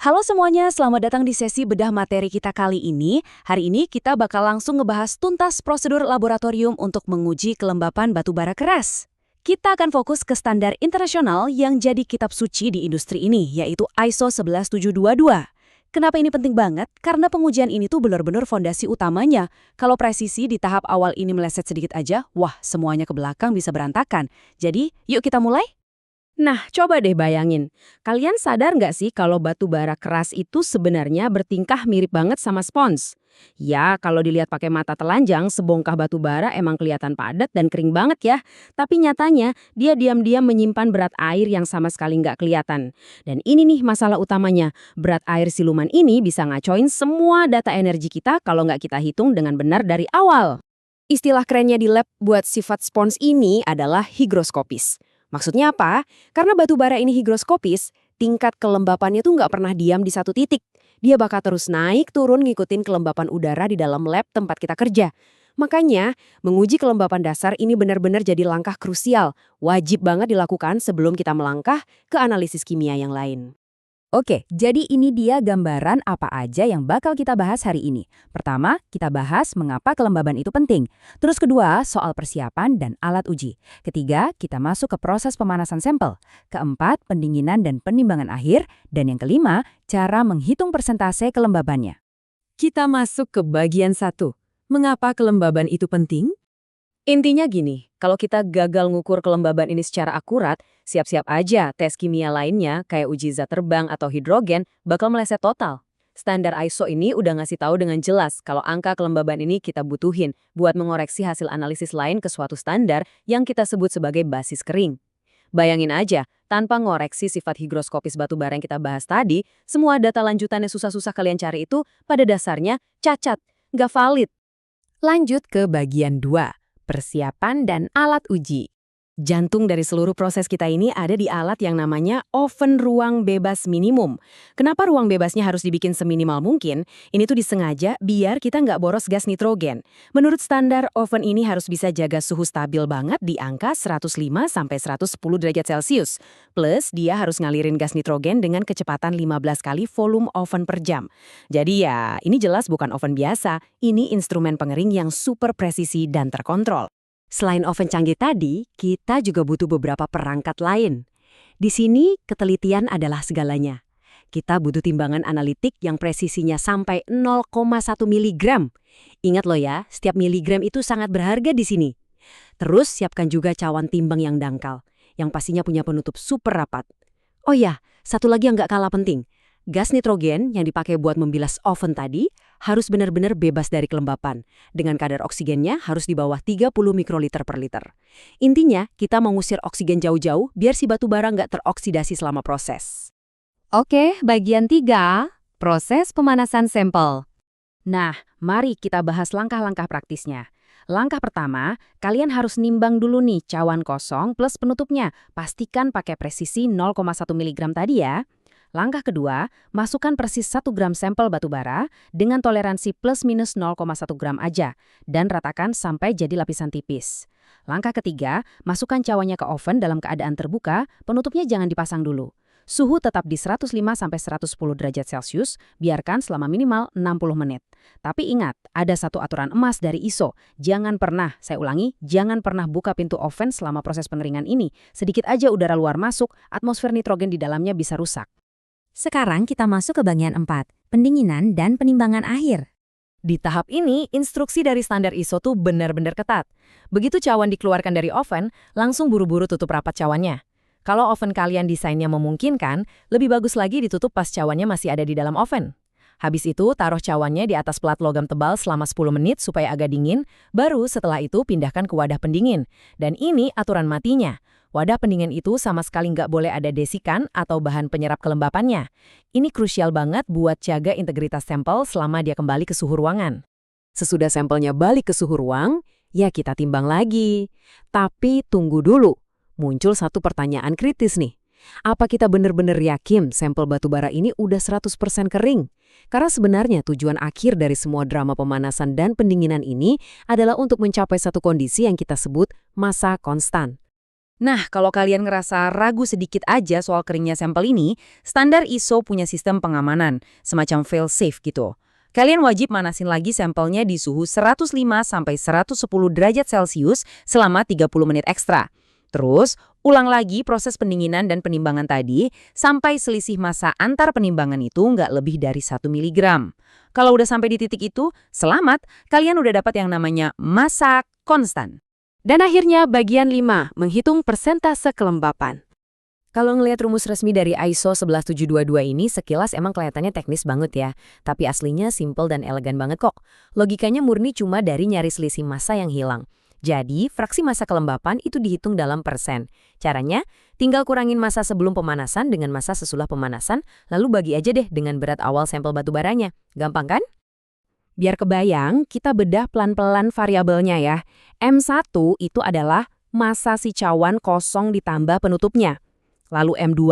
Halo semuanya, selamat datang di sesi bedah materi kita kali ini. Hari ini kita bakal langsung ngebahas tuntas prosedur laboratorium untuk menguji kelembapan batu bara keras. Kita akan fokus ke standar internasional yang jadi kitab suci di industri ini, yaitu ISO 11722. Kenapa ini penting banget? Karena pengujian ini tuh benar-benar fondasi utamanya. Kalau presisi di tahap awal ini meleset sedikit aja, wah semuanya ke belakang bisa berantakan. Jadi, yuk kita mulai? Nah, coba deh bayangin. Kalian sadar nggak sih kalau batu bara keras itu sebenarnya bertingkah mirip banget sama spons? Ya, kalau dilihat pakai mata telanjang, sebongkah batu bara emang kelihatan padat dan kering banget ya. Tapi nyatanya, dia diam-diam menyimpan berat air yang sama sekali nggak kelihatan. Dan ini nih masalah utamanya. Berat air siluman ini bisa ngacoin semua data energi kita kalau nggak kita hitung dengan benar dari awal. Istilah kerennya di lab buat sifat spons ini adalah higroskopis. Maksudnya apa? Karena batu bara ini higroskopis, tingkat kelembapannya tuh nggak pernah diam di satu titik. Dia bakal terus naik turun ngikutin kelembapan udara di dalam lab tempat kita kerja. Makanya, menguji kelembapan dasar ini benar-benar jadi langkah krusial. Wajib banget dilakukan sebelum kita melangkah ke analisis kimia yang lain. Oke, jadi ini dia gambaran apa aja yang bakal kita bahas hari ini. Pertama, kita bahas mengapa kelembaban itu penting. Terus kedua, soal persiapan dan alat uji. Ketiga, kita masuk ke proses pemanasan sampel. Keempat, pendinginan dan penimbangan akhir. Dan yang kelima, cara menghitung persentase kelembabannya. Kita masuk ke bagian 1. Mengapa kelembaban itu penting? Intinya gini, kalau kita gagal ngukur kelembaban ini secara akurat, siap-siap aja tes kimia lainnya kayak uji zat terbang atau hidrogen bakal meleset total. Standar ISO ini udah ngasih tahu dengan jelas kalau angka kelembaban ini kita butuhin buat mengoreksi hasil analisis lain ke suatu standar yang kita sebut sebagai basis kering. Bayangin aja, tanpa ngoreksi sifat higroskopis batu bara yang kita bahas tadi, semua data lanjutannya susah-susah kalian cari itu pada dasarnya cacat, nggak valid. Lanjut ke bagian 2. Persiapan dan alat uji. Jantung dari seluruh proses kita ini ada di alat yang namanya oven ruang bebas minimum. Kenapa ruang bebasnya harus dibikin seminimal mungkin? Ini tuh disengaja biar kita nggak boros gas nitrogen. Menurut standar, oven ini harus bisa jaga suhu stabil banget di angka 105-110 derajat Celcius. Plus, dia harus ngalirin gas nitrogen dengan kecepatan 15 kali volume oven per jam. Jadi ya, ini jelas bukan oven biasa. Ini instrumen pengering yang super presisi dan terkontrol. Selain oven canggih tadi, kita juga butuh beberapa perangkat lain. Di sini, ketelitian adalah segalanya. Kita butuh timbangan analitik yang presisinya sampai 0,1 miligram. Ingat loh ya, setiap miligram itu sangat berharga di sini. Terus siapkan juga cawan timbang yang dangkal, yang pastinya punya penutup super rapat. Oh ya, satu lagi yang nggak kalah penting. Gas nitrogen yang dipakai buat membilas oven tadi harus benar-benar bebas dari kelembapan. Dengan kadar oksigennya harus di bawah 30 mikroliter per liter. Intinya, kita mengusir oksigen jauh-jauh biar si batu bara nggak teroksidasi selama proses. Oke, bagian 3, proses pemanasan sampel. Nah, mari kita bahas langkah-langkah praktisnya. Langkah pertama, kalian harus nimbang dulu nih cawan kosong plus penutupnya. Pastikan pakai presisi 0,1 mg tadi ya. Langkah kedua, masukkan persis 1 gram sampel batu bara dengan toleransi plus minus 0,1 gram aja dan ratakan sampai jadi lapisan tipis. Langkah ketiga, masukkan cawannya ke oven dalam keadaan terbuka, penutupnya jangan dipasang dulu. Suhu tetap di 105-110 derajat Celcius, biarkan selama minimal 60 menit. Tapi ingat, ada satu aturan emas dari ISO. Jangan pernah, saya ulangi, jangan pernah buka pintu oven selama proses pengeringan ini. Sedikit aja udara luar masuk, atmosfer nitrogen di dalamnya bisa rusak. Sekarang kita masuk ke bagian 4, pendinginan dan penimbangan akhir. Di tahap ini, instruksi dari standar ISO tuh benar-benar ketat. Begitu cawan dikeluarkan dari oven, langsung buru-buru tutup rapat cawannya. Kalau oven kalian desainnya memungkinkan, lebih bagus lagi ditutup pas cawannya masih ada di dalam oven. Habis itu, taruh cawannya di atas plat logam tebal selama 10 menit supaya agak dingin, baru setelah itu pindahkan ke wadah pendingin. Dan ini aturan matinya. Wadah pendingin itu sama sekali nggak boleh ada desikan atau bahan penyerap kelembapannya. Ini krusial banget buat jaga integritas sampel selama dia kembali ke suhu ruangan. Sesudah sampelnya balik ke suhu ruang, ya kita timbang lagi. Tapi tunggu dulu, muncul satu pertanyaan kritis nih. Apa kita benar-benar yakin sampel batu bara ini udah 100% kering? Karena sebenarnya tujuan akhir dari semua drama pemanasan dan pendinginan ini adalah untuk mencapai satu kondisi yang kita sebut masa konstan. Nah, kalau kalian ngerasa ragu sedikit aja soal keringnya sampel ini, standar ISO punya sistem pengamanan, semacam fail-safe gitu. Kalian wajib manasin lagi sampelnya di suhu 105–110 derajat Celcius selama 30 menit ekstra. Terus, ulang lagi proses pendinginan dan penimbangan tadi sampai selisih massa antar penimbangan itu nggak lebih dari 1 miligram. Kalau udah sampai di titik itu, selamat, kalian udah dapat yang namanya massa konstan. Dan akhirnya bagian 5, menghitung persentase kelembapan. Kalau ngelihat rumus resmi dari ISO 11722 ini sekilas emang kelihatannya teknis banget ya, tapi aslinya simple dan elegan banget kok. Logikanya murni cuma dari nyari selisih massa yang hilang. Jadi, fraksi massa kelembapan itu dihitung dalam persen. Caranya, tinggal kurangin massa sebelum pemanasan dengan massa sesudah pemanasan, lalu bagi aja deh dengan berat awal sampel batu baranya. Gampang kan? Biar kebayang, kita bedah pelan-pelan variabelnya ya. M1 itu adalah massa si cawan kosong ditambah penutupnya. Lalu M2,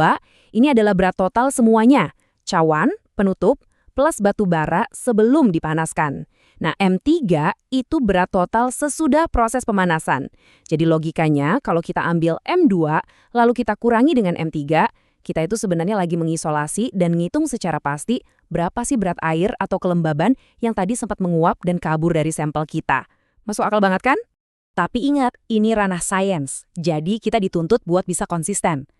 ini adalah berat total semuanya. Cawan, penutup, plus batu bara sebelum dipanaskan. Nah, M3 itu berat total sesudah proses pemanasan. Jadi logikanya, kalau kita ambil M2, lalu kita kurangi dengan M3, kita itu sebenarnya lagi mengisolasi dan ngitung secara pasti berapa sih berat air atau kelembaban yang tadi sempat menguap dan kabur dari sampel kita. Masuk akal banget kan? Tapi ingat, ini ranah sains, jadi kita dituntut buat bisa konsisten.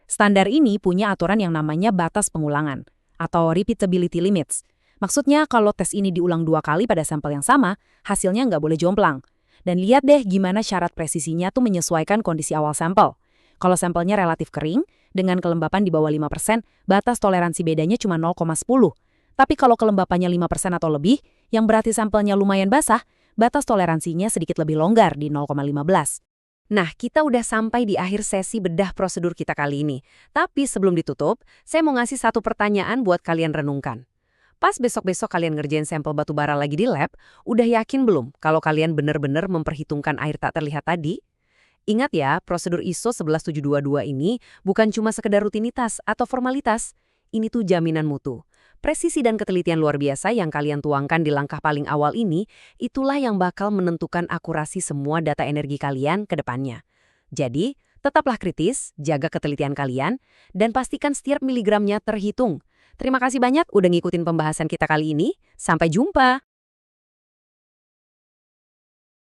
Standar ini punya aturan yang namanya batas pengulangan, atau repeatability limits. Maksudnya kalau tes ini diulang 2 kali pada sampel yang sama, hasilnya nggak boleh jomplang. Dan lihat deh gimana syarat presisinya tuh menyesuaikan kondisi awal sampel. Kalau sampelnya relatif kering, dengan kelembapan di bawah 5%, batas toleransi bedanya cuma 0,10. Tapi kalau kelembapannya 5% atau lebih, yang berarti sampelnya lumayan basah, batas toleransinya sedikit lebih longgar di 0,15. Nah, kita udah sampai di akhir sesi bedah prosedur kita kali ini. Tapi sebelum ditutup, saya mau ngasih satu pertanyaan buat kalian renungkan. Pas besok-besok kalian ngerjain sampel batu bara lagi di lab, udah yakin belum kalau kalian benar-benar memperhitungkan air tak terlihat tadi? Ingat ya, prosedur ISO 11722 ini bukan cuma sekedar rutinitas atau formalitas. Ini tuh jaminan mutu. Presisi dan ketelitian luar biasa yang kalian tuangkan di langkah paling awal ini, itulah yang bakal menentukan akurasi semua data energi kalian ke depannya. Jadi, tetaplah kritis, jaga ketelitian kalian, dan pastikan setiap miligramnya terhitung. Terima kasih banyak udah ngikutin pembahasan kita kali ini. Sampai jumpa!